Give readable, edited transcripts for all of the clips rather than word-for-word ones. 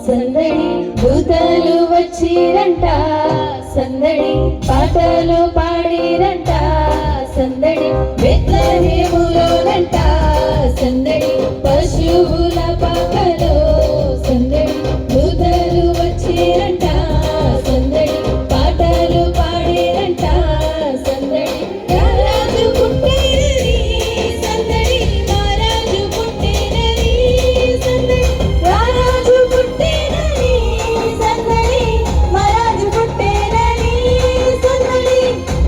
సందడి దూతలు వచ్చిరంట సందడి పాటలు పాడిరంట సందడి బెత్లెహేములోనంట సందడి పశువుల పాకలో సందడి దూతలు వచ్చిరంట సందడి పాటలు పాడిరంట సందడి రారాజు పుట్టినని సందడి మహారాజు పుట్టినని సందడి రారాజు పుట్టినని సందడి మహారాజు పుట్టినని సందడి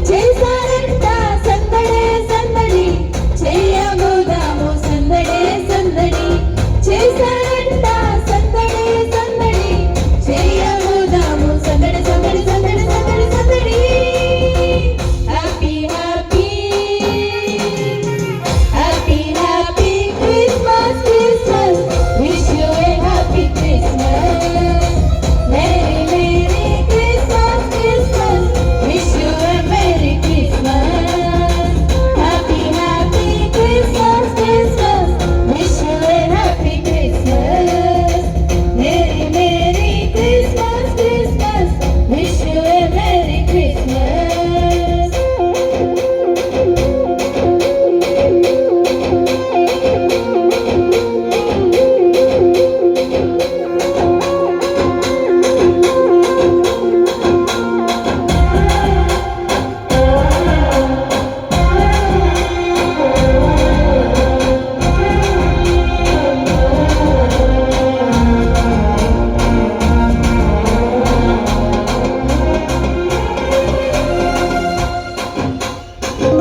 చేశారంట సందడే సందడి చేయబోదాము సందడే సందడి చేశారంట సందడే సందడి చేయబోదాము సందడి సందడి సందడి సందడి సందడి happy happy happy happy Christmas Christmas wish you A happy Christmas merry merry Christmas Christmas wish you A merry Christmas happy happy Christmas Christmas wish you A happy Christmas merry merry Christmas Christmas wish you A merry Christmas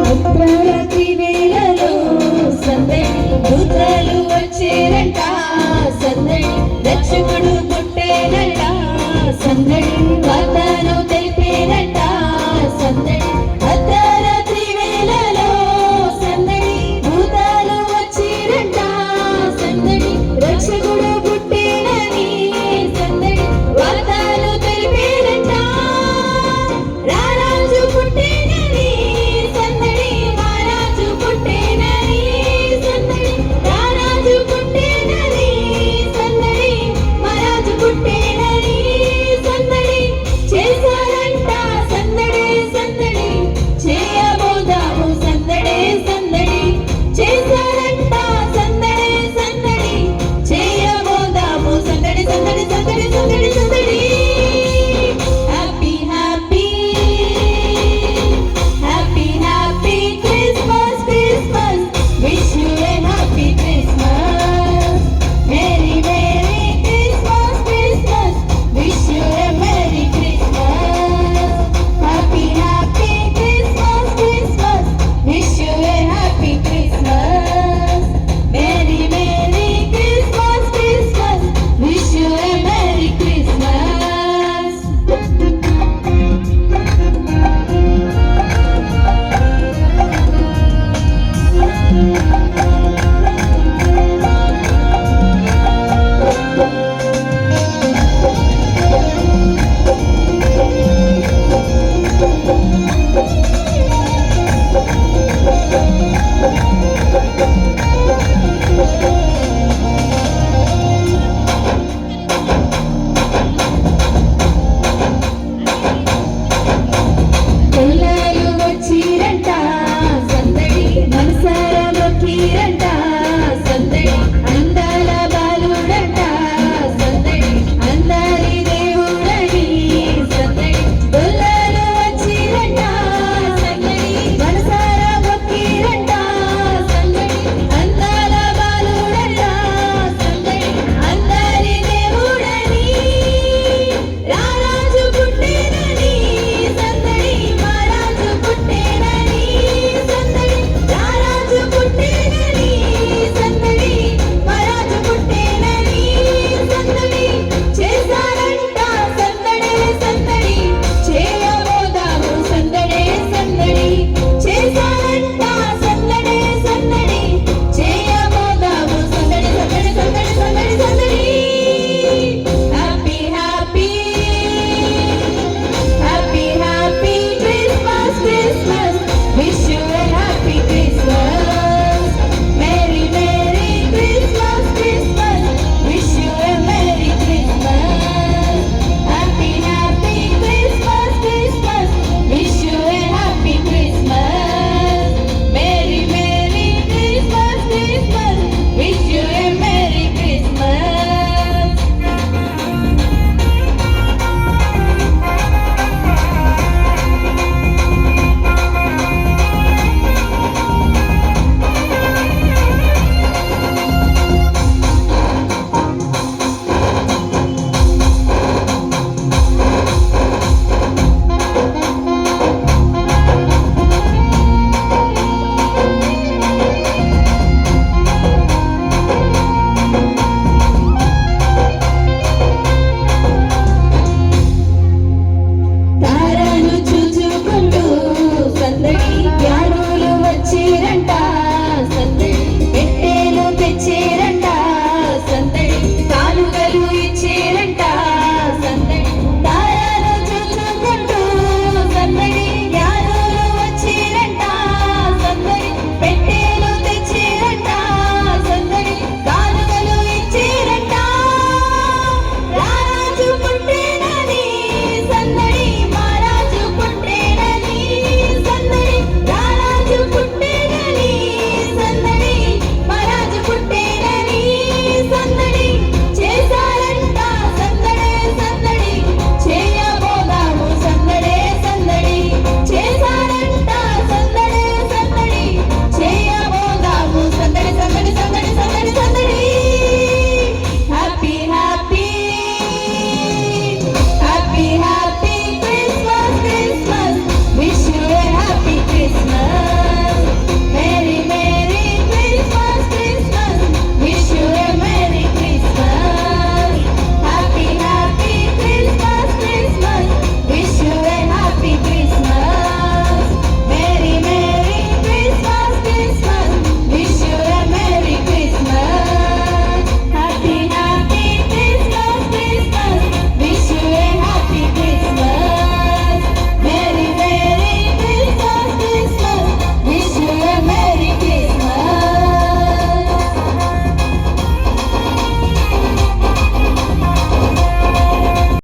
అర్ధరాత్రి వేళలో సందడి దూతలు వచ్చేరంట సందడి రక్షకుడు